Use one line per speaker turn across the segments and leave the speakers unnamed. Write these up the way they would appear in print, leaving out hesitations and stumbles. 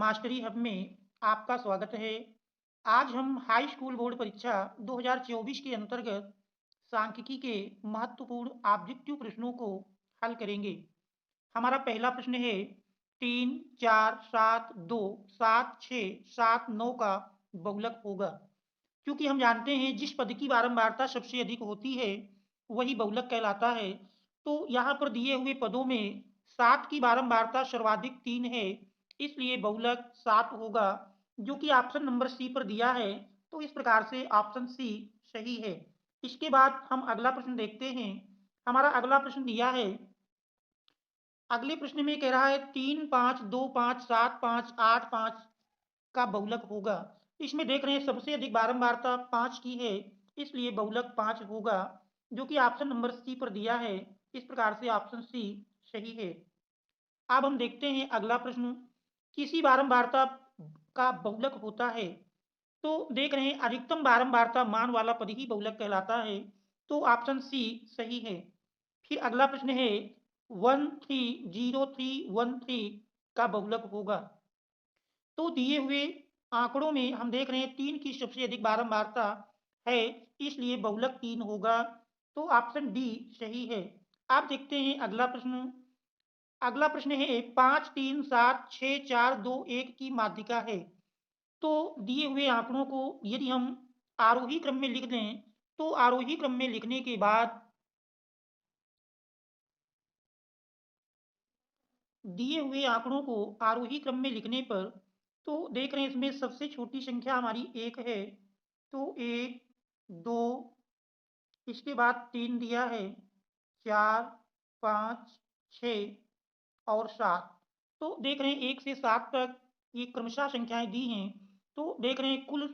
Mastery hub में आपका स्वागत है। आज हम हाई स्कूल बोर्ड परीक्षा 2024 के अंतर्गत सांख्यिकी के महत्वपूर्ण ऑब्जेक्टिव प्रश्नों को हल करेंगे। हमारा पहला प्रश्न है 3, 4, 7, 2, 7, 6, 7, 9 का बहुलक होगा। क्योंकि हम जानते हैं जिस पद की बारंबारता सबसे अधिक होती है वही बहुलक कहलाता है। तो यहाँ पर दिए हुए पदों में 7 की बारंबारता सर्वाधिक 3 है, इसलिए बहुलक 7 होगा, जो कि ऑप्शन नंबर सी पर दिया है। तो इस प्रकार से ऑप्शन सी सही है। इसके बाद हम अगला प्रश्न देखते हैं। हमारा अगला प्रश्न दिया है, अगले प्रश्न में कह रहा है 3, 5, 2, 5, 7, 5, 8, 5 का बहुलक होगा। इसमें देख रहे हैं सबसे अधिक बारंबारता 5 की है, इसलिए बहुलक 5 होगा, जो कि ऑप्शन नंबर सी पर दिया है। इस प्रकार से ऑप्शन सी सही है। अब हम देखते हैं अगला प्रश्न, किसी बारंबारता का बहुलक होता है। तो देख रहे हैं अधिकतम बारंबारता मान वाला पद ही बहुलक कहलाता है। तो ऑप्शन सी सही है। फिर अगला प्रश्न है 130313 का बहुलक होगा। तो दिए हुए आंकड़ों में हम देख रहे हैं 3 की सबसे अधिक बारंबारता है, इसलिए बहुलक 3 होगा। तो ऑप्शन डी सही है। आप देखते हैं अगला प्रश्न। अगला प्रश्न है 5, 3, 7, 6, 4, 2, 1 की माध्यिका है। तो दिए हुए आंकड़ों को यदि हम आरोही क्रम में लिख दें, तो आरोही क्रम में लिखने के बाद दिए हुए आंकड़ों को आरोही क्रम में लिखने पर तो देख रहे हैं इसमें सबसे छोटी संख्या हमारी 1 है। तो 1, 2, इसके बाद 3 दिया है, 4, 5, 6 और 7। तो देख रहे हैं 1 से 7 तक ये क्रमशः संख्याएं दी हैं। तो देख रहे हैं कुल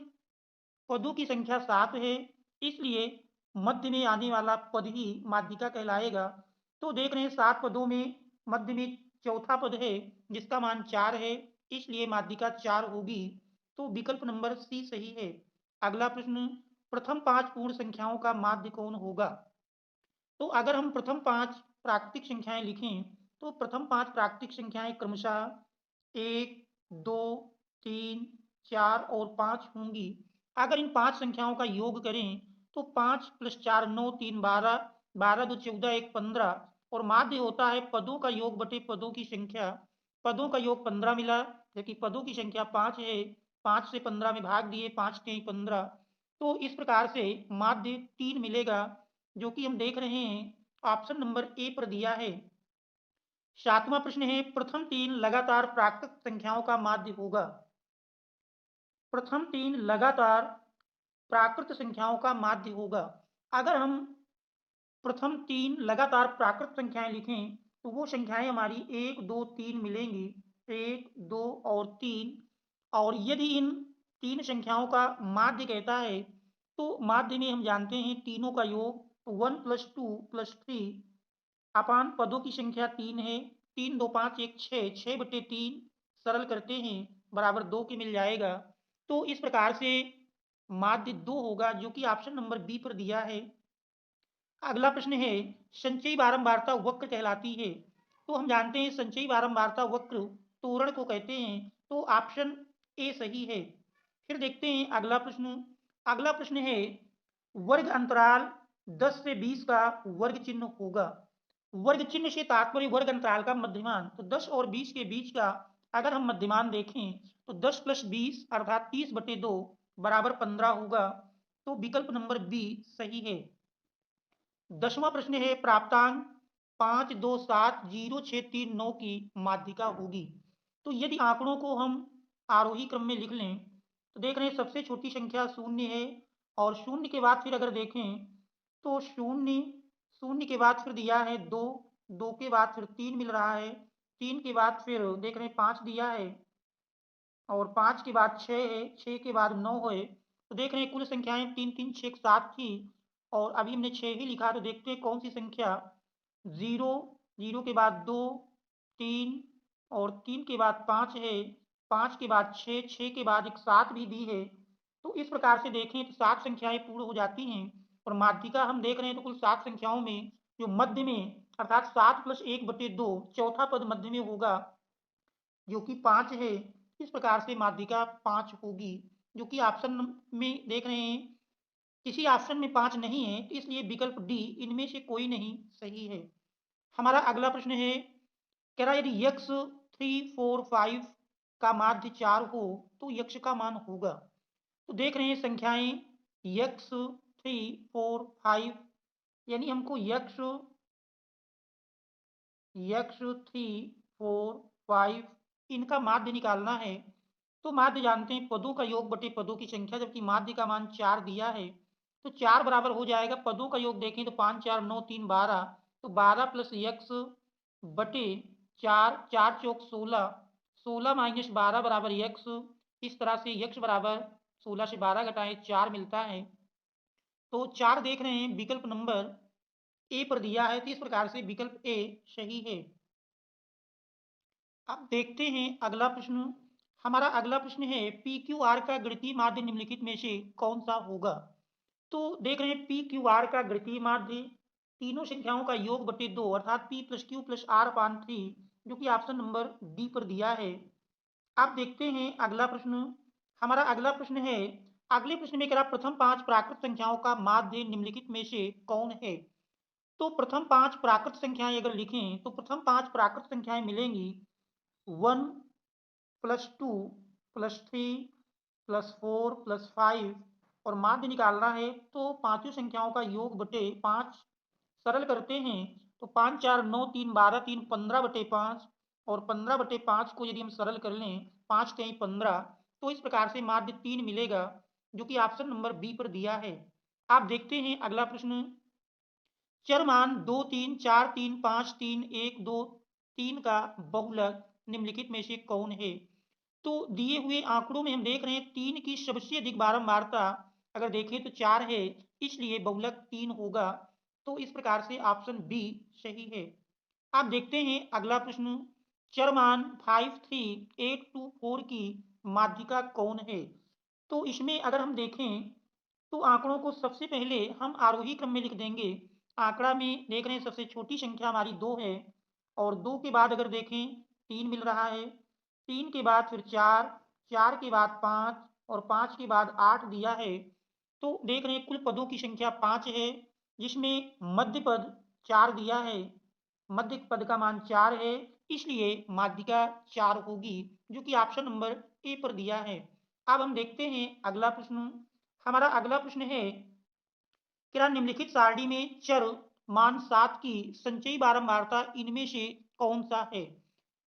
पदों की संख्या 7 है, इसलिए मध्य में आने वाला पद ही माध्यिका कहलाएगा। तो देख रहे हैं 7 पदों में मध्य में चौथा पद है जिसका मान 4 है, इसलिए माध्यिका 4 होगी। तो विकल्प नंबर सी सही है। अगला प्रश्न, प्रथम 5 पूर्ण संख्याओं का माध्य कौन होगा? तो अगर हम प्रथम 5 प्राकृतिक संख्याएं लिखें, तो प्रथम 5 प्राकृतिक संख्याएं क्रमशः 1, 2, 3, 4 और 5 होंगी। अगर इन 5 संख्याओं का योग करें, तो 5 + 4 9, 3 12, 12 2 14, 1 15 और माध्य होता है पदों का योग बटे पदों की संख्या। पदों का योग 15 मिला, जबकि पदों की संख्या 5 है। 5 से 15 में भाग दिए, 5 3 15। तो इस प्रकार से माध्य 3 मिलेगा, जो कि हम देख रहे हैं ऑप्शन नंबर ए पर दिया है। 7वां प्रश्न है, प्रथम 3 लगातार प्राकृत संख्याओं का माध्य होगा। प्रथम 3 लगातार प्राकृत संख्याओं का माध्य होगा। अगर हम प्रथम 3 लगातार प्राकृत संख्याएं लिखें, तो वो संख्याएं हमारी 1, 2, 3 मिलेंगी। 1, 2 और 3। और यदि इन 3 संख्याओं का माध्य कहता है, तो माध्य में हम जानते हैं तीनों का योग 1 + 2 + 3 अपान पदों की संख्या 3 है। 3 2 5 1 6, 6/3 सरल करते हैं बराबर 2 के मिल जाएगा। तो इस प्रकार से माध्य 2 होगा, जो कि ऑप्शन नंबर बी पर दिया है। अगला प्रश्न है, संचयी बारंबारता वक्र कहलाती है। तो हम जानते हैं संचयी बारंबारता वक्र त्वरण को कहते हैं। तो ऑप्शन ए सही है। फिर देखते हैं अगला प्रश्न। अगला प्रश्न है, वर्ग अंतराल 10 से 20 का वर्ग चिन्ह होगा। वर्ग चिन्ह से तात्पर्य वर्ग अंतराल का मध्यमान। तो 10 और 20 के बीच का अगर हम मध्यमान देखें, तो 10 + 20 अर्थात 30/2 बराबर 15 होगा। तो विकल्प नंबर बी सही है। 10वां प्रश्न है, प्राप्तांक 5 2 7 0 6 3 9 की माध्यिका होगी। तो यदि आंकड़ों को हम आरोही क्रम में लिख लें, तो देख रहे हैं सबसे छोटी संख्या 0 है। और 0 के बाद फिर अगर देखें, तो 0 0 के बाद फिर दिया है 2, 2 के बाद फिर 3 मिल रहा है। 3 के बाद फिर देख रहे हैं 5 दिया है। और 5 के बाद 6 है, 6 के बाद 9 है। तो देख रहे हैं कुल संख्याएं 3 3 6 7 थी, और अभी हमने 6 ही लिखा। तो देखते हैं कौन सी संख्या 0, 0 के बाद 2, 3 और 3 के बाद 5 है। 5 के बाद 6, 6 के बाद एक 7 भी दी है। तो इस प्रकार से देखें तो 7 संख्याएं पूर्ण हो जाती हैं। और माध्यिका हम देख रहे हैं तो कुल 7 संख्याओं में जो मध्य में अर्थात 7 + 1/2 चौथा पद मध्य में होगा, जो कि 5 है। इस प्रकार से माध्यिका 5 होगी, जो कि ऑप्शन में देख रहे हैं किसी ऑप्शन में 5 नहीं है, तो इसलिए विकल्प डी इनमें से कोई नहीं सही है। हमारा अगला प्रश्न है, कह रहा है यदि यक्ष 3, 4, 5 का माध्य 4 हो तो यक्ष का मान होगा। तो देख रहे हैं संख्याएं यक्ष 3, 4, 5, यानी हमको यक्ष 3, 4, 5 इनका माध्य निकालना है। तो माध्य जानते हैं पदों का योग बटे पदों की संख्या, जबकि माध्य का मान 4 दिया है तो 4 बराबर हो जाएगा। पदों का योग देखें तो 5, 4, 9, 3, 12, तो 12 प्लस यक्स बटे 4, 4 चौक 16, 16 माइनस 12 बराबर यक्स। इस तरह से यक्स बराबर 16 से 12 घटाएं 4 मिलता है। तो 4 देख रहे हैं विकल्प नंबर ए पर दिया है, तो इस प्रकार से विकल्प ए सही है। अब देखते हैं अगला प्रश्न। हमारा अगला प्रश्न है पी क्यू आर का गणितीय माध्य निम्नलिखित में से कौन सा होगा। तो देख रहे हैं पी क्यू आर का गणितीय माध्य तीनों संख्याओं का योग बटे 2 अर्थात P plus Q plus R अपान 3, जो कि ऑप्शन नंबर डी पर दिया है। अब देखते हैं अगला प्रश्न। हमारा अगला प्रश्न है, अगले प्रश्न में कह रहा प्रथम 5 प्राकृत संख्याओं का माध्य निम्नलिखित में से कौन है। तो प्रथम 5 प्राकृत संख्याएं अगर लिखें तो प्रथम 5 प्राकृत संख्याएं मिलेंगी 1 प्लस 2 प्लस 3 प्लस 4 प्लस 5, और माध्य निकालना है तो पांचों संख्याओं का योग बटे 5 सरल करते हैं तो 5, 4, 9, 3, 12, 3, 15 बटे 5, और 15 बटे 5 को यदि हम सरल कर लें 5 कहीं 15, तो इस प्रकार से माध्य 3 मिलेगा, जो कि ऑप्शन नंबर बी पर दिया है। आप देखते हैं अगला प्रश्न। चर मान 2, 3, 4, 3, 5, 3, 1, 2, 3 का बहुलक निम्नलिखित में से कौन है। तो दिए हुए आंकड़ों में हम देख रहे हैं 3 की सबसे अधिक बारंबारता अगर देखें तो 4 है, इसलिए बहुलक 3 होगा। तो इस प्रकार से ऑप्शन बी सही है। आप देखते हैं अगला प्रश्न। चर मान 5, 3, 8, 2, 4 की माध्यिका कौन है। तो इसमें अगर हम देखें तो आंकड़ों को सबसे पहले हम आरोही क्रम में लिख देंगे। आंकड़ा में देख रहे हैं सबसे छोटी संख्या हमारी 2 है, और 2 के बाद अगर देखें 3 मिल रहा है, 3 के बाद फिर 4, 4 के बाद 5 और 5 के बाद 8 दिया है। तो देख रहे हैं कुल पदों की संख्या 5 है, जिसमें मध्य पद 4 दिया है, मध्य पद का मान 4 है, इसलिए माध्यिका 4 होगी, जो कि ऑप्शन नंबर ए पर दिया है। अब हम देखते हैं अगला प्रश्न। हमारा अगला प्रश्न है, क्या निम्नलिखित सारणी में चर मान 7 की संचयी बारंबारता इनमें से कौन सा है।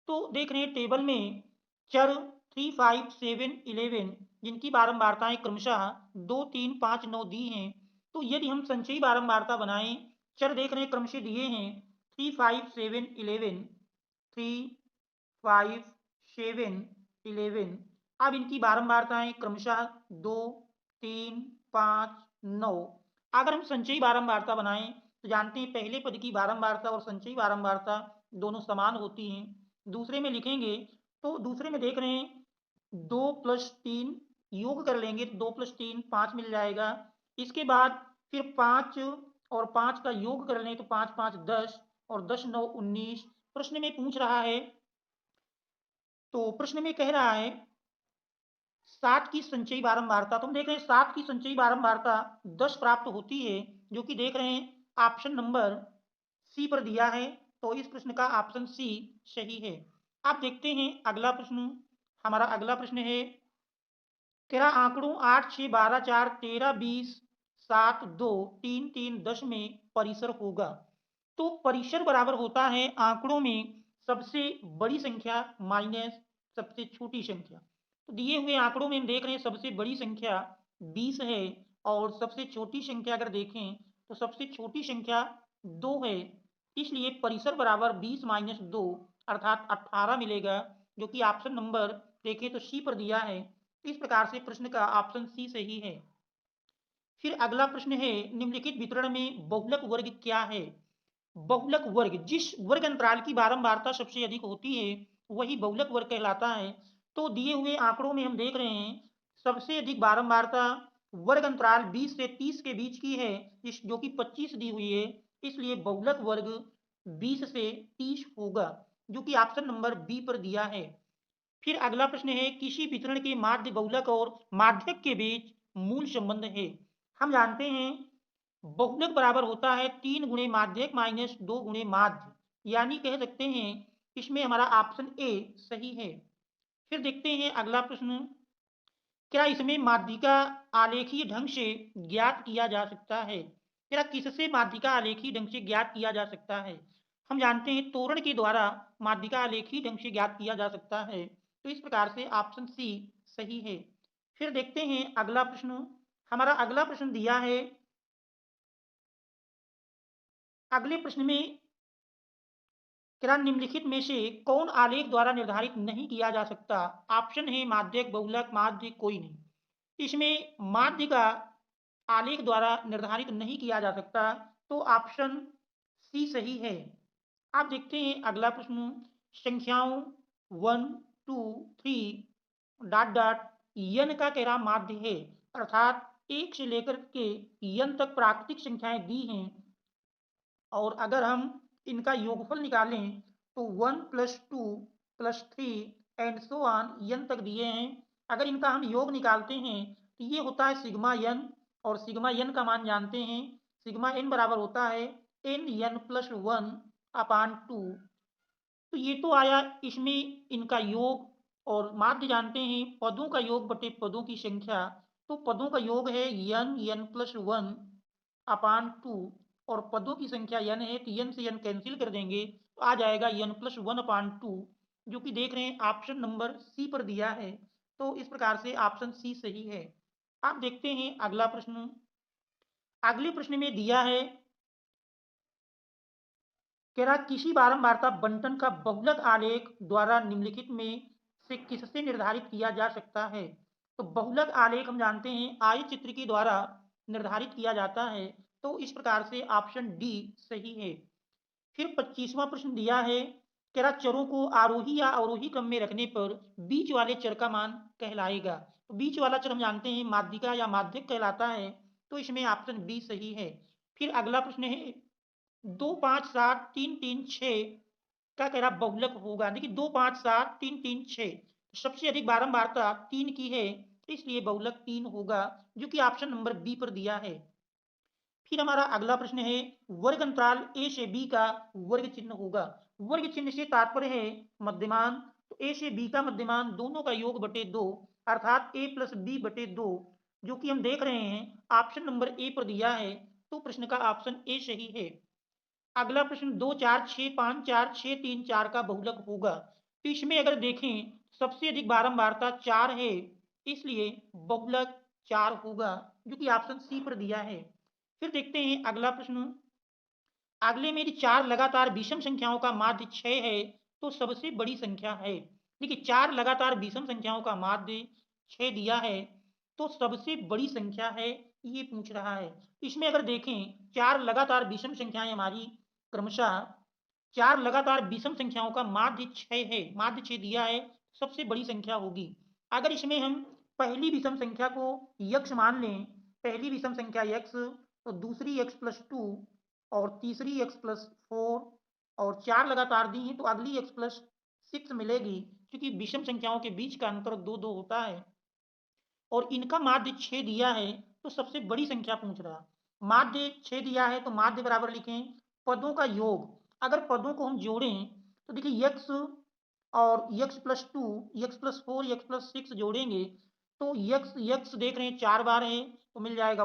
तो देख रहे हैं टेबल में चर 3, 5, 7, 11 जिनकी बारंबारताएं क्रमशः 2, 3, 5, 9 दी हैं। तो यदि हम संचयी बारंबारता बनाएं, चर देख रहे हैं क्रमशः दिए हैं 3, 5, 7, 11, 3, 5, 7, 11। अब इनकी बारंबारताएं क्रमशः 2, 3, 5, 9। अगर हम संचयी बारंबारता बनाएं तो जानते हैं पहले पद की बारंबारता और संचयी बारंबारता दोनों समान होती हैं। दूसरे में लिखेंगे तो दूसरे में देख रहे हैं 2 प्लस 3 योग कर लेंगे तो 2 प्लस 3 5 मिल जाएगा। इसके बाद फिर 5 और 5 का योग कर लें तो 5, 5, 10 और 10, 9, 19। प्रश्न में पूछ रहा है, तो प्रश्न में कह रहा है 7 की संचयी बारंबारता। तो हम देख रहे हैं 7 की संचयी बारंबारता 10 प्राप्त होती है, जो कि देख रहे हैं ऑप्शन नंबर सी पर दिया है। तो इस प्रश्न का ऑप्शन सी सही है। आप देखते हैं अगला प्रश्न। हमारा अगला प्रश्न है, तेरह आंकड़ों 8, 6, 12, 4, 13, 20, 7, 2, 3, 3, 10 में परिसर होगा। तो परिसर बराबर होता है आंकड़ों में सबसे बड़ी संख्या माइनस सबसे छोटी संख्या। तो दिए हुए आंकड़ों में हम देख रहे हैं सबसे बड़ी संख्या 20 है, और सबसे छोटी संख्या अगर देखें तो सबसे छोटी संख्या 2 है, इसलिए परिसर बराबर 20 माइनस 2 अर्थात 18 मिलेगा, जो कि ऑप्शन नंबर देखें तो सी पर दिया है। इस प्रकार से प्रश्न का ऑप्शन सी सही है। फिर अगला प्रश्न है, निम्नलिखित वितरण में बहुलक वर्ग क्या है। बहुलक वर्ग जिस वर्ग अंतराल की बारंबारता सबसे अधिक होती है वही बहुलक वर्ग कहलाता है। तो दिए हुए आंकड़ों में हम देख रहे हैं सबसे अधिक बारंबारता वर्ग अंतराल 20 से 30 के बीच की है, इस जो कि 25 दी हुई है, इसलिए बहुलक वर्ग 20 से 30 होगा, जो कि ऑप्शन नंबर बी पर दिया है। फिर अगला प्रश्न है किसी वितरण के माध्य बहुलक और माध्यक के बीच मूल संबंध है। हम जानते हैं बहुलक बराबर होता है 3 गुणे माध्यक माइनस 2 गुणे माध्य, यानी कह सकते हैं इसमें हमारा ऑप्शन ए सही है। फिर देखते हैं अगला प्रश्न, क्या इसमें माध्यिका आलेखीय ढंग से ज्ञात किया जा सकता है? क्या किससे माध्यिका आलेखीय ढंग से ज्ञात किया जा सकता है? हम जानते हैं तोरण के द्वारा माध्यिका आलेखीय ढंग से ज्ञात किया जा सकता है, तो इस प्रकार से ऑप्शन सी सही है। फिर देखते हैं अगला प्रश्न, हमारा अगला प्रश्न दिया है, अगले प्रश्न में क्या निम्नलिखित में से कौन आलेख द्वारा निर्धारित नहीं किया जा सकता? ऑप्शन है माध्यक, बहुलक, माध्य, कोई नहीं। इसमें माध्य का आलेख द्वारा निर्धारित नहीं किया जा सकता, तो ऑप्शन सी सही है। आप देखते हैं अगला प्रश्न, संख्याओं 1 2 3 डॉट डॉट यन का कह रहा माध्य है, अर्थात 1 से लेकर के यन तक प्राकृतिक संख्याएं दी हैं, और अगर हम इनका योगफल निकालें तो 1 + 2 + 3 एंड सो ऑन यन तक दिए हैं। अगर इनका हम योग निकालते हैं तो ये होता है सिग्मा यन, और सिग्मा यन का मान जानते हैं, सिग्मा एन बराबर होता है एन यन + 1 अपान 2। तो ये तो आया इसमें इनका योग, और माध्य जानते हैं पदों का योग बटे पदों की संख्या, तो पदों का योग है यन यन + 1 अपान 2, और पदों की संख्या n है तो n से n कैंसिल कर देंगे तो आ जाएगा n + 1 अपान 2, जो कि देख रहे हैं ऑप्शन नंबर सी पर दिया है। तो इस प्रकार से ऑप्शन सी सही है। आप देखते हैं अगला प्रश्न, अगले प्रश्न में दिया है कह रहा किसी बारंबारता बंटन का बहुलक आलेख द्वारा निम्नलिखित में से किससे निर्धारित किया जा सकता है? तो बहुलक आलेख हम जानते हैं आय चित्र के द्वारा निर्धारित किया जाता है, तो इस प्रकार से ऑप्शन डी सही है। फिर 25वां प्रश्न दिया है, कह रहा चरों को आरोही या अवरोही क्रम में रखने पर बीच वाले चर का मान कहलाएगा। तो बीच वाला चर हम जानते हैं माध्यिका या माध्यक कहलाता है, तो इसमें ऑप्शन बी सही है। फिर अगला प्रश्न है 2 5 7 3 3 6 का कह रहा बहुलक होगा। देखिए 2 5 7 3 3 6 सबसे अधिक बारंबारता 3 की है, इसलिए बहुलक 3 होगा, जो कि ऑप्शन नंबर बी पर दिया है। फिर हमारा अगला प्रश्न है वर्ग अंतराल ए से बी का वर्ग चिन्ह होगा। वर्ग चिन्ह से तात्पर्य है मध्यमान, तो ए से बी का मध्यमान दोनों का योग बटे 2, अर्थात a + b बटे 2, जो कि हम देख रहे हैं ऑप्शन नंबर ए पर दिया है, तो प्रश्न का ऑप्शन ए सही है। अगला प्रश्न 2 4 6 5 4 6 3 4 का बहुलक होगा। तो इसमें अगर देखें सबसे अधिक बारंबारता 4 है, इसलिए बहुलक 4 होगा, जो कि ऑप्शन सी पर दिया है। फिर देखते हैं अगला प्रश्न, अगले मेरी 4 लगातार विषम संख्याओं का माध्य 6 है, तो सबसे बड़ी संख्या है। देखिए 4 लगातार विषम संख्याओं का माध्य 6 दिया है, तो सबसे बड़ी संख्या है ये पूछ रहा है। इसमें अगर देखें 4 लगातार विषम संख्याएं हमारी क्रमशः 4 लगातार विषम संख्याओं का माध्य 6 है, माध्य 6 दिया है, सबसे बड़ी संख्या होगी। अगर इसमें हम पहली विषम संख्या को यक्ष मान लें, पहली विषम संख्या यक्ष, तो दूसरी x + 2 और तीसरी x + 4 और 4 लगातार दी हैं, तो अगली x + 6 मिलेगी, क्योंकि विषम संख्याओं के बीच का अंतर 2 2 होता है, और इनका माध्य 6 दिया है, तो सबसे बड़ी संख्या पूछ रहा। माध्य 6 दिया है तो माध्य बराबर लिखें पदों का योग। अगर पदों को हम जोड़ें तो देखिए x और x + 2 x + 4 x + 6 जोड़ेंगे तो x देख रहे हैं 4 बार है, तो मिल जाएगा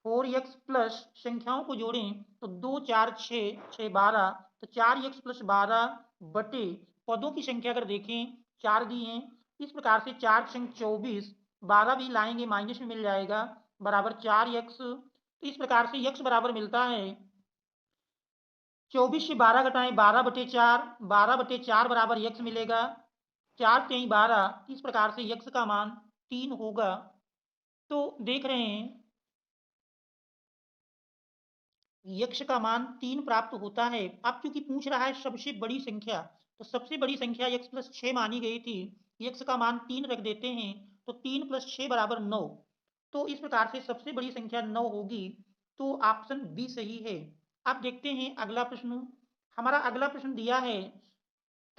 4x प्लस संख्याओं को जोड़ें तो 2 4 6 6 12, तो 4x + 12 बटे पदों की संख्या अगर देखें 4 दी हैं, इस प्रकार से 4 संग 24, 12 भी लाएंगे माइनस में मिल जाएगा बराबर 4x। तो इस प्रकार से x बराबर मिलता है 24 से 12 घटाएं 12/4, 12/4 बराबर x मिलेगा 4 3 12, इस प्रकार से x का मान 3 होगा। तो देख रहे हैं यक्ष का मान 3 प्राप्त होता है। अब क्योंकि पूछ रहा है सबसे बड़ी संख्या, तो सबसे बड़ी संख्या x + 6 मानी गई थी, यक्ष का मान 3 रख देते हैं, तो 3 + 6 बराबर 9, तो इस प्रकार से सबसे बड़ी संख्या 9 होगी, तो ऑप्शन बी सही है। अब देखते हैं अगला प्रश्न, हमारा अगला प्रश्न दिया है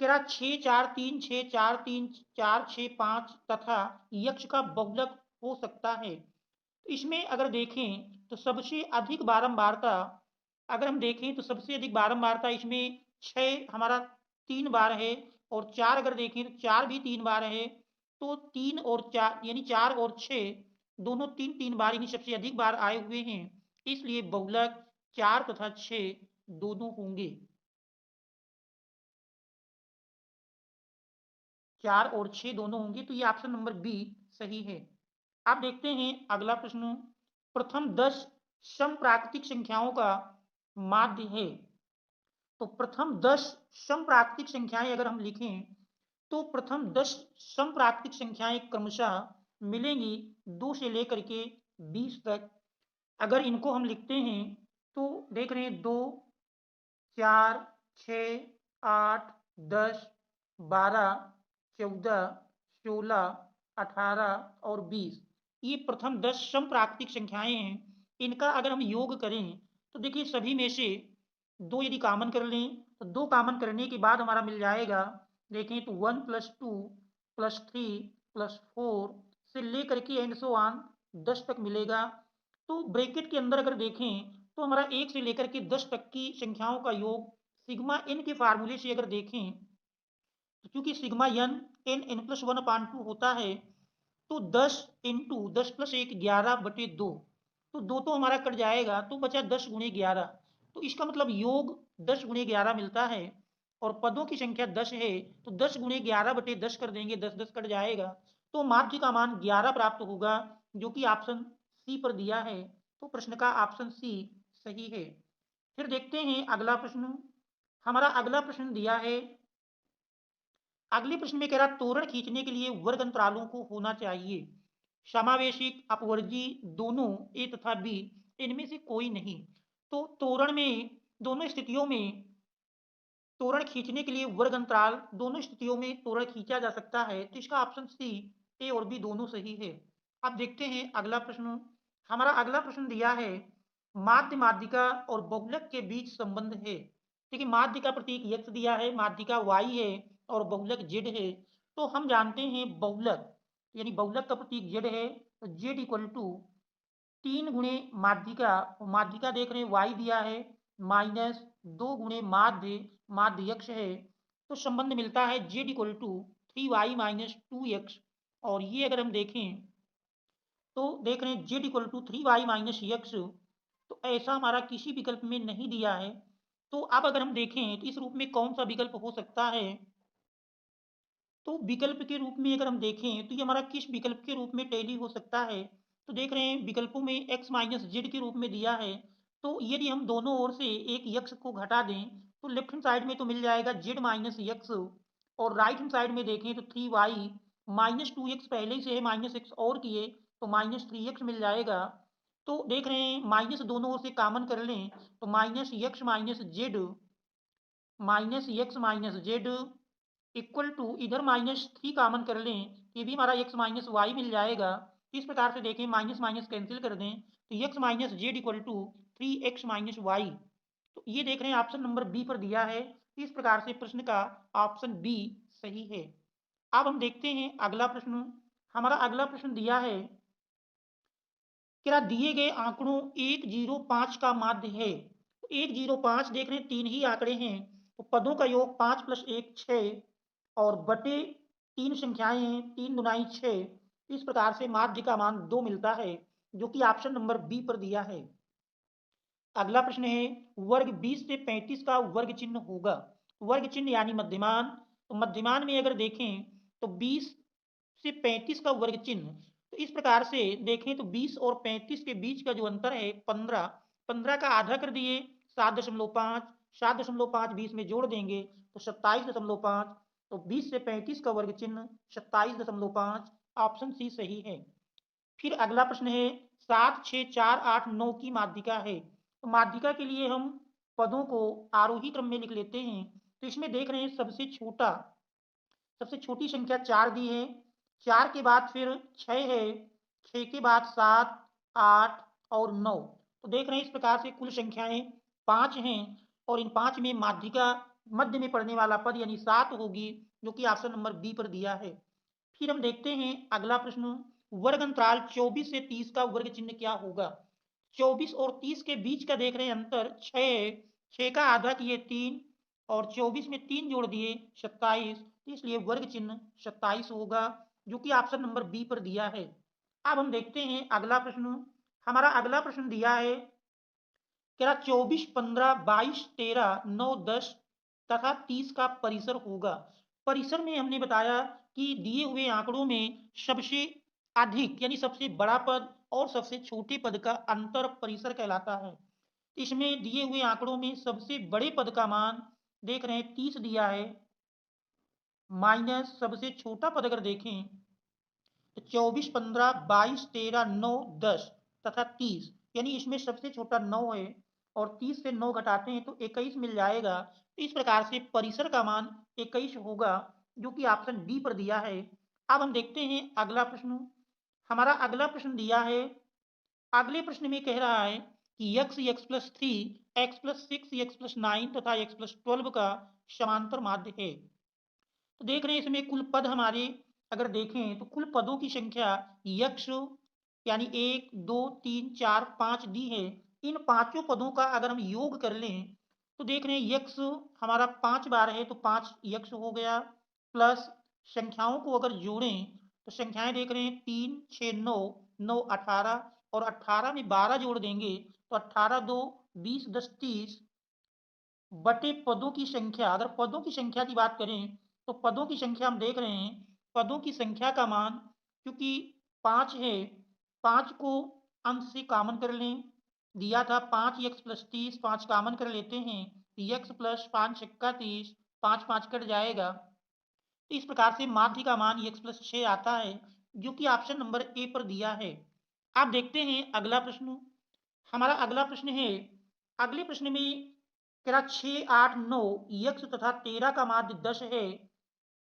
कह रहा 6 4 3 6 4 3 4 6 5 तथा यक्ष का बहुलक हो सकता है। तो इसमें अगर देखें तो सबसे अधिक बारंबारता, अगर हम देखें तो सबसे अधिक बारंबारता इसमें 6 हमारा 3 बार है, और 4 अगर देखें तो 4 भी 3 बार है। तो 3 और 4 यानी 4 और 6 दोनों 3-3 बार यानी सबसे अधिक बार आए हुए हैं, इसलिए बहुलक 4 तथा 6 दोनों होंगे। 4 और 6 दोनों होंगे, तो ये ऑप्शन नंबर बी सही है। आप देखते हैं अगला प्रश्न, प्रथम 10 समप्राकृतिक संख्याओं का माध्य है। तो प्रथम 10 समप्राकृतिक संख्याएं अगर हम लिखें तो प्रथम 10 समप्राकृतिक संख्याएं क्रमशः मिलेंगी 2 से लेकर के 20 तक। अगर इनको हम लिखते हैं तो देख रहे हैं 2 4 6 8 10 12 14 16 18 और 20, ये प्रथम 10 समप्राकृतिक संख्याएं हैं। इनका अगर हम योग करें तो देखिए सभी में से 2 यदि कॉमन कर लें तो 2 कॉमन करने के बाद हमारा मिल जाएगा, देखें तो 1 + 2 + 3 + 4 से लेकर के एंड सो ऑन 10 तक मिलेगा। तो ब्रैकेट के अंदर अगर देखें तो हमारा 1 से लेकर के 10 तक की संख्याओं का योग सिग्मा n के फार्मूले से अगर देखें तो चूंकि सिग्मा n n + 1/2 होता है, तो 10 इंटू 10 + 1 11/2, तो 2 तो हमारा कट जाएगा तो बचा 10 × 11। तो इसका मतलब योग 10 × 11 मिलता है, और पदों की संख्या 10 है तो 10 × 11/10 कर देंगे, 10 10 कट जाएगा, तो माध्य का मान 11 प्राप्त होगा, जो कि ऑप्शन सी पर दिया है। तो प्रश्न का ऑप्शन सी सही है। फिर देखते हैं अगला प्रश्न, हमारा अगला प्रश्न दिया है, अगले प्रश्न में कह रहा तोरण खींचने के लिए वर्ग अंतरालों को होना चाहिए, समावेशिक अपवर्गी दोनों ए तथा बी, इनमें से कोई नहीं। तो तोरण में दोनों स्थितियों में तोरण खींचने के लिए वर्ग अंतराल, दोनों स्थितियों में तोरण खींचा जा सकता है, तो इसका ऑप्शन सी ए और बी दोनों सही है। अब देखते हैं अगला प्रश्न, हमारा अगला प्रश्न दिया है माध्य माध्यिका और बहुलक के बीच संबंध है। देखिए माध्य का प्रतीक x दिया है, माध्यिका y है और बहुलक z है। तो हम जानते हैं बहुलक यानी बहुलक का प्रतीक z है, तो z = 3 गुणे माध्यिका, माध्यिका देख रहे हैं y दिया है, माइनस 2 गुणे माध्य, माध्य x है। तो संबंध मिलता है z = 3y - 2x, और ये अगर हम देखें तो देख रहे हैं z = 3y - x, तो ऐसा हमारा किसी विकल्प में नहीं दिया है। तो अब अगर हम देखें तो इस रूप में कौन सा विकल्प हो सकता है, तो विकल्प के रूप में अगर हम देखें तो ये हमारा किस विकल्प के रूप में टैली हो सकता है, तो देख रहे हैं विकल्पों में x - z के रूप में दिया है। तो यदि हम दोनों ओर से एक यक्ष को घटा दें तो लेफ्ट हैंड साइड में तो मिल जाएगा z - x, और राइट हैंड साइड में देखें तो 3y - 2x पहले ही से है, -x और किए तो -3x मिल जाएगा। तो देख रहे हैं माइनस दोनों ओर से कॉमन कर लें तो -x - z इक्वल टू इधर -3 कॉमन कर लें, ये भी हमारा x - y मिल जाएगा। इस प्रकार से देखें माइनस माइनस कैंसिल कर दें तो x - z = 3x - y। तो ये देख रहे हैं ऑप्शन नंबर बी पर दिया है। इस प्रकार से प्रश्न का ऑप्शन बी सही है। अब हम देखते हैं अगला प्रश्न, हमारा अगला प्रश्न दिया है, क्या दिए गए आंकड़ों 105 का माध्य है। 105 देख रहे हैं 3 ही आंकड़े हैं, तो पदों का योग 5 + 1 6 और बटे 3 संख्याएं हैं, 3 दुनाई 6, इस प्रकार से माध्य का मान 2 मिलता है, जो कि ऑप्शन नंबर बी पर दिया है। अगला प्रश्न है वर्ग 20 से 35 का वर्ग चिन्ह होगा, वर्ग चिन्ह यानी मध्यमान। तो मध्यमान में अगर देखें तो 20 से 35 का वर्ग चिन्ह, तो इस प्रकार से देखें तो 20 और 35 के बीच का जो अंतर है 15, 15 का आधा कर दिए 7.5, 7.5 20 में जोड़ देंगे तो 27.5, तो 20 से 35 का वर्ग चिन्ह 27.5, ऑप्शन सी सही है। फिर अगला प्रश्न है 7 6 4 8 9 की माध्यिका है। तो माध्यिका के लिए हम पदों को आरोही क्रम में लिख लेते हैं। तो इसमें देख रहे हैं सबसे छोटी संख्या 4 दी है, 4 के बाद फिर 6 है, 6 के बाद 7 8 और 9, तो देख रहे हैं इस प्रकार से कुल संख्याएं 5 हैं, और इन 5 में माध्यिका मध्य में पड़ने वाला पद यानी 7 होगी, जो कि ऑप्शन नंबर बी पर दिया है। फिर हम देखते हैं अगला प्रश्न, वर्ग अंतराल 24 से 30 का वर्ग चिन्ह क्या होगा? 24 और 30 के बीच का देख रहे हैं अंतर 6 है, 6 का आधा किए 3 और 24 में 3 जोड़ दिए 27, तो इसलिए वर्ग चिन्ह 27 होगा, जो कि ऑप्शन नंबर बी पर दिया है। अब हम देखते हैं अगला प्रश्न। हमारा अगला प्रश्न दिया है, क्या 24, 15, 22, 13, 9, 10 तथा 30 का परिसर होगा? परिसर में हमने बताया कि दिए हुए आंकड़ों में सबसे अधिक यानी सबसे बड़ा पद और सबसे छोटे पद का अंतर परिसर कहलाता है। इसमें दिए हुए आंकड़ों में सबसे बड़े पद का मान देख रहे हैं 30 दिया है, माइनस सबसे छोटा पद अगर देखें तो 24, 15, 22, 13, 9, 10 तथा 30, यानी इसमें सबसे छोटा 9 है और 30 से 9 घटाते हैं तो 21 मिल जाएगा। तो इस प्रकार से परिसर का मान 21 होगा, जो कि ऑप्शन डी पर दिया है। अब हम देखते हैं अगला प्रश्न। हमारा अगला प्रश्न दिया है, अगले प्रश्न में कह रहा है कि x plus 3, x plus 6, x plus 9 तथा x प्लस 12 का समांतर माध्य है। तो देख रहे हैं इसमें कुल पद हमारे अगर देखें तो कुल पदों की संख्या यक्ष यानी 1, 2, 3, 4, 5 दी है। इन पांचों पदों का अगर हम योग कर लें तो देख रहे हैं यक्ष हमारा 5 बार है तो 5 यक्ष हो गया, प्लस संख्याओं को अगर जोड़ें तो संख्याएं देख रहे हैं 3, 6, 9, 9, 18 और 18 में 12 जोड़ देंगे तो 18, 2, 20, 10, 30 बटे पदों की संख्या। अगर पदों की संख्या की बात करें तो पदों की संख्या हम देख रहे हैं, पदों की संख्या का मान क्योंकि 5 है, 5 को अंश से कॉमन कर लें, दिया था 5 x प्लस 30, 5 कॉमन कर लेते हैं, x प्लस 5 छक्का 30, 5 5 कट जाएगा। तो इस प्रकार से माध्य का मान x प्लस 6 आता है, जो कि ऑप्शन नंबर ए पर दिया है। आप देखते हैं अगला प्रश्न। हमारा अगला प्रश्न है, अगले प्रश्न में तेरा 6, 8, 9 यक्ष तथा 13 का माध्य 10 है,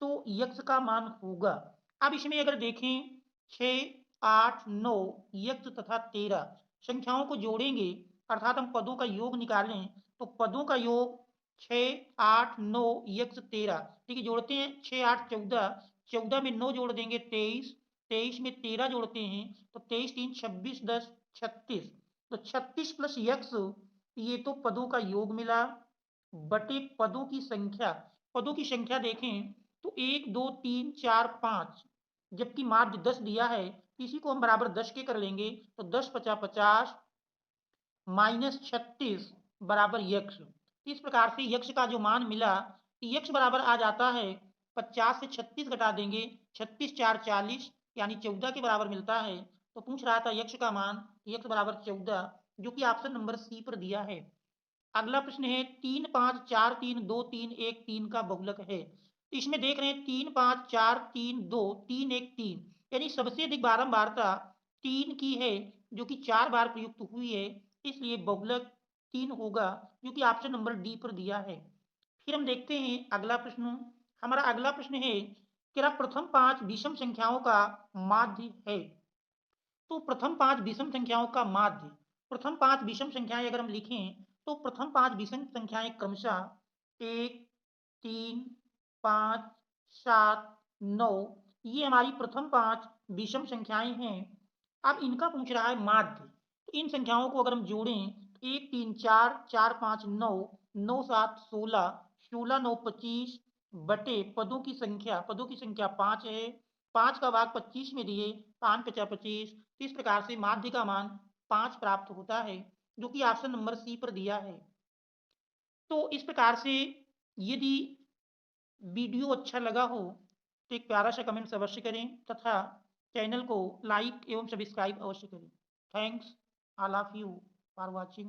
तो यक्ष का मान होगा। अब इसमें अगर देखें 6, 8, 9 यक्ष तथा 13 संख्याओं को जोड़ेंगे अर्थात हम पदों का योग निकालें तो पदों का योग 6, 8, 9 यक्ष 13, ठीक है, जोड़ते हैं 6, 8, 14, 14 में 9 जोड़ देंगे 23, 23 में 13 जोड़ते हैं तो 23, 3, 26, 10, 36, तो 36 प्लस यक्ष, ये तो पदों का योग मिला बटे पदों की संख्या। पदों की संख्या देखें तो 1, 2, 3, 4, 5, जबकि माध्य 10 दिया है, इसी को हम बराबर 10 के कर लेंगे तो 10 50 50 माइनस 36 बराबर यक्ष। इस प्रकार से यक्ष का जो मान मिला, यक्ष बराबर आ जाता है 50 से 36 घटा देंगे, 36 4 40 यानी 14 के बराबर मिलता है। तो पूछ रहा था यक्ष का मान, यक्ष बराबर 14, जो कि ऑप्शन नंबर सी पर दिया है। अगला प्रश्न है 3, 5, 4, 3, 2, 3, 1, 3 का बहुलक है। तो इसमें देख रहे हैं 3, 5, 4, 3, 2, 3, 1, 3, यानी सबसे अधिक बारंबारता 3 की है, जो कि 4 बार प्रयुक्त हुई है, इसलिए बहुलक 3 होगा, जो कि ऑप्शन नंबर डी पर दिया है। फिर हम देखते हैं अगला प्रश्न। हमारा अगला प्रश्न है कि प्रथम 5 विषम संख्याओं का माध्य है। तो प्रथम 5 विषम संख्याओं का माध्य, प्रथम 5 विषम संख्याएं अगर हम लिखें तो प्रथम 5 विषम संख्याएं क्रमशः 1, 3, 5, 7, 9, ये हमारी प्रथम 5 विषम संख्याएं हैं। अब इनका पूछ रहा है माध्य, तो इन संख्याओं को अगर हम जोड़ें तो 1, 3, 4, 4, 5, 9, 9, 7, 16, 16, 9, 25 बटे पदों की संख्या, पदों की संख्या 5 है, 5 का भाग 25 में दिए, 5 50 25, इस प्रकार से माध्य का मान 5 प्राप्त होता है, जो कि ऑप्शन नंबर सी पर दिया है। तो इस प्रकार से यदि वीडियो अच्छा लगा हो तो एक प्यारा सा कमेंट अवश्य करें तथा चैनल को लाइक एवं सब्सक्राइब अवश्य करें। Thanks all of you for watching.